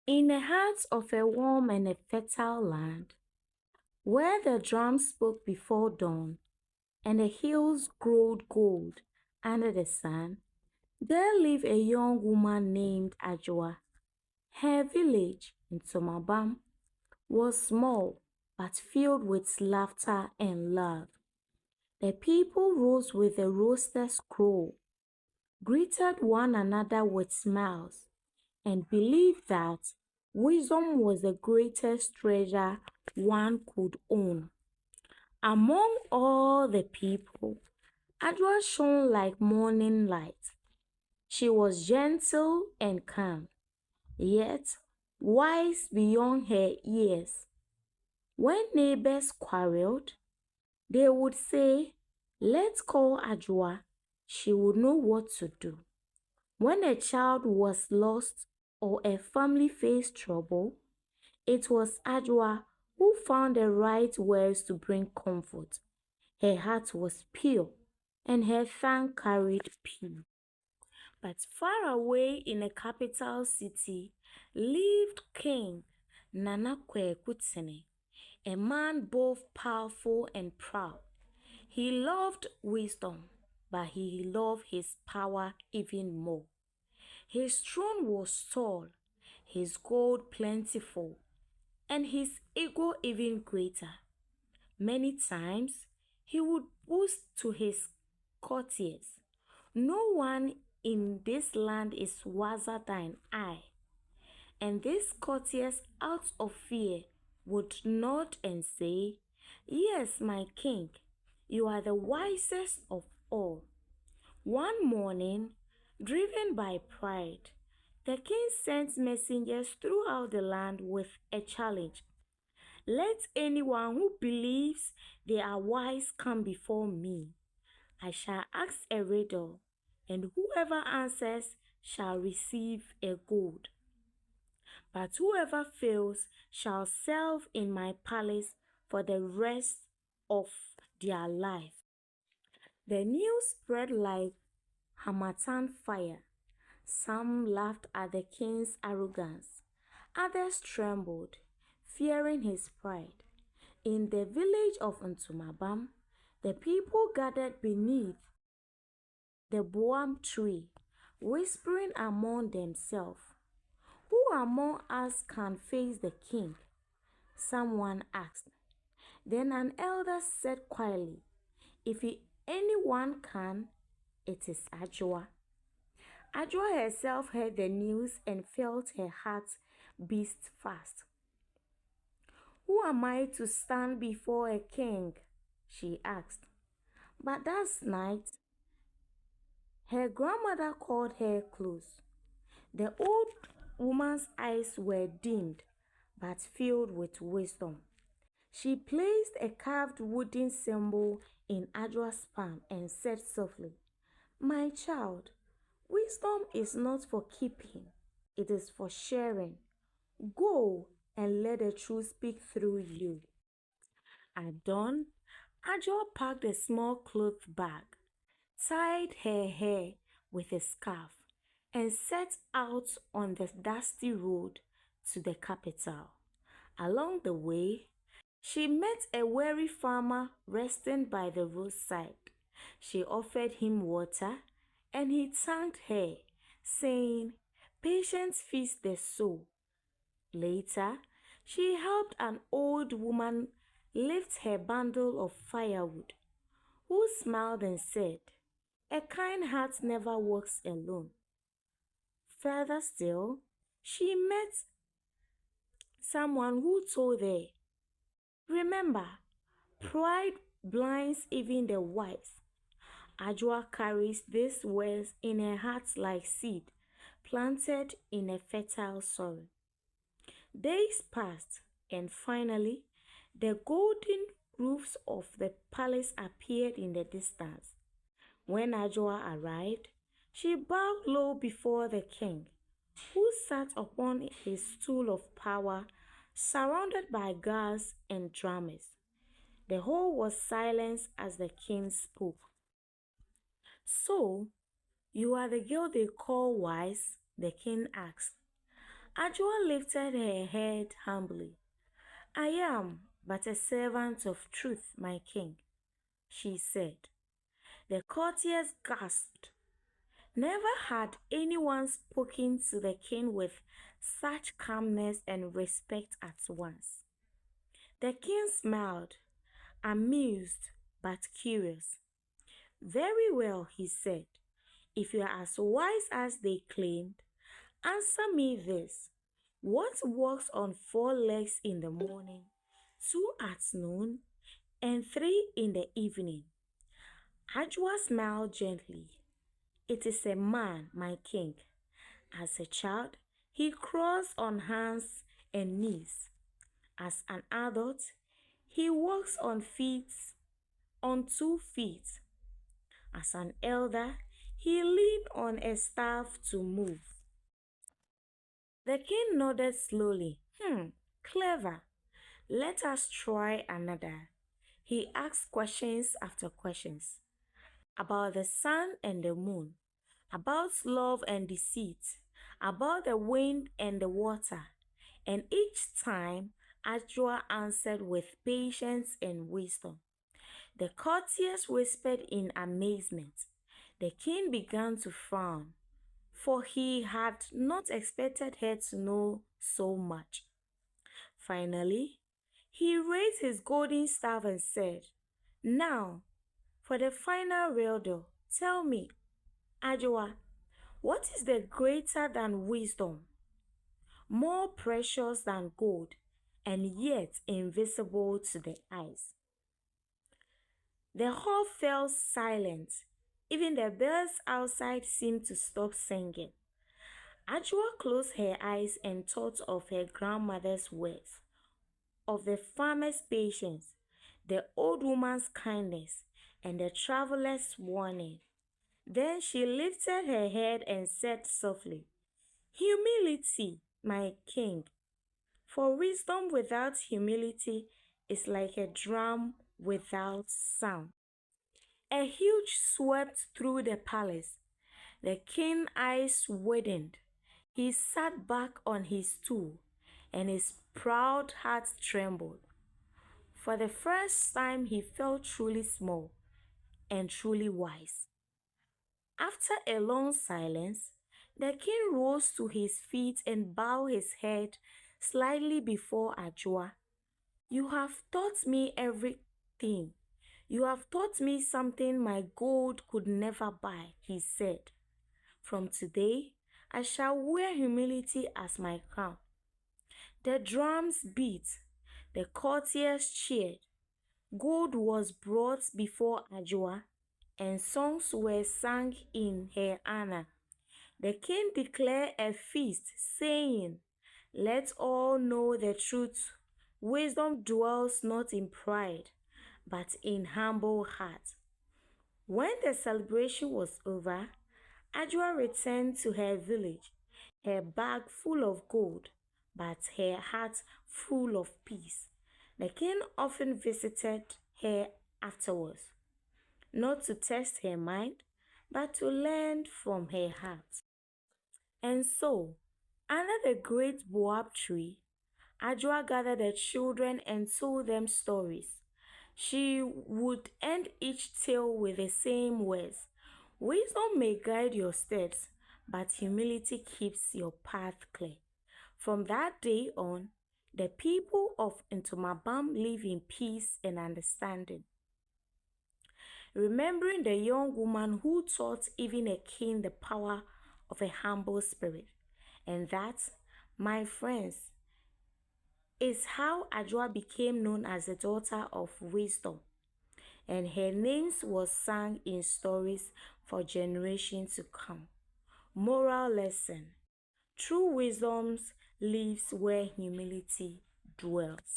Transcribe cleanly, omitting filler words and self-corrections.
In the heart of a warm and a fertile land, where the drums spoke before dawn and the hills glowed gold under the sun, there lived a young woman named Adwoa. Her village in Tomabam was small but filled with laughter and love. The people rose with a roaster's crow, greeted one another with smiles, and believed that wisdom was the greatest treasure one could own. Among all the people, Adwa shone like morning light. She was gentle and calm, yet wise beyond her years. When neighbors quarreled, they would say, "Let's call Adwa, she would know what to do." When a child was lost or a family faced trouble, it was Adwa who found the right words to bring comfort. Her heart was pure, and her tongue carried peace. But far away in a capital city lived King Nanakwe Kutsene, a man both powerful and proud. He loved wisdom, but he loved his power even more. His throne was tall, his gold plentiful, and his ego even greater. Many times he would boast to his courtiers, "No one in this land is wiser than I." And these courtiers, out of fear, would nod and say, "Yes, my king, you are the wisest of all." One morning, driven by pride, the king sent messengers throughout the land with a challenge. "Let anyone who believes they are wise come before me. I shall ask a riddle, and whoever answers shall receive a gold. But whoever fails shall serve in my palace for the rest of their life." The news spread like Hamatan fire. Some laughed at the king's arrogance. Others trembled, fearing his pride. In the village of Ntumabam, the people gathered beneath the boam tree, whispering among themselves, "Who among us can face the king?" Someone asked. Then an elder said quietly, "Anyone can, it is Adwoa." Adwoa herself heard the news and felt her heart beat fast. "Who am I to stand before a king?" she asked. But that night, her grandmother called her close. The old woman's eyes were dimmed but filled with wisdom. She placed a carved wooden symbol in Adwoa's palm and said softly, "My child, wisdom is not for keeping, it is for sharing. Go and let the truth speak through you." At dawn, Adwoa packed a small cloth bag, tied her hair with a scarf, and set out on the dusty road to the capital. Along the way, she met a weary farmer resting by the roadside. She offered him water, and he thanked her, saying, "Patience feeds the soul." Later, she helped an old woman lift her bundle of firewood, who smiled and said, "A kind heart never walks alone." Further still, she met someone who told her, "Remember, pride blinds even the wise." Adwoa carries these words in her heart like seed planted in a fertile soil. Days passed, and finally, the golden roofs of the palace appeared in the distance. When Adwoa arrived, she bowed low before the king, who sat upon his stool of power, surrounded by guards and drummers. The whole was silence as the king spoke. "So, you are the girl they call wise?" the king asked. Adwoa lifted her head humbly. I am but a servant of truth, my king, she said. The courtiers gasped. Never had anyone spoken to the king with such calmness and respect at once. The king smiled, amused but curious. Very well, he said. If you are as wise as they claimed, answer me this. What walks on four legs in the morning, two at noon, and three in the evening? Adwoa smiled gently. It is a man, my king. As a child, he crawls on hands and knees. As an adult, he walks on 2 feet. As an elder, he leaned on a staff to move. The king nodded slowly. Clever. Let us try another. He asked questions after questions about the sun and the moon, about love and deceit, about the wind and the water. And each time, Adwoa answered with patience and wisdom. The courtiers whispered in amazement. The king began to frown, for he had not expected her to know so much. Finally, he raised his golden staff and said, Now, for the final riddle, tell me, Adwoa, what is the greater than wisdom, more precious than gold, and yet invisible to the eyes? The hall fell silent. Even the birds outside seemed to stop singing. Adwoa closed her eyes and thought of her grandmother's words, of the farmer's patience, the old woman's kindness, and the traveler's warning. Then she lifted her head and said softly, Humility, my king, for wisdom without humility is like a drum without sound. A huge swept through the palace. The king's eyes widened. He sat back on his stool, and his proud heart trembled. For the first time, he felt truly small and truly wise. After a long silence, the king rose to his feet and bowed his head slightly before Adwoa. You have taught me everything. You have taught me something my gold could never buy, he said. From today, I shall wear humility as my crown. The drums beat, the courtiers cheered. Gold was brought before Adwoa, and songs were sung in her honor. The king declared a feast, saying, Let all know the truth. Wisdom dwells not in pride, but in humble heart. When the celebration was over, Adwoa returned to her village, her bag full of gold, but her heart full of peace. The king often visited her afterwards, not to test her mind, but to learn from her heart. And so, under the great boab tree, Adwoa gathered the children and told them stories. She would end each tale with the same words. Wisdom may guide your steps, but humility keeps your path clear. From that day on, the people of Ntomabam live in peace and understanding. Remembering the young woman who taught even a king the power of a humble spirit. And that, my friends, is how Adwoa became known as the daughter of wisdom, and her name was sung in stories for generations to come. Moral lesson: true wisdom lives where humility dwells.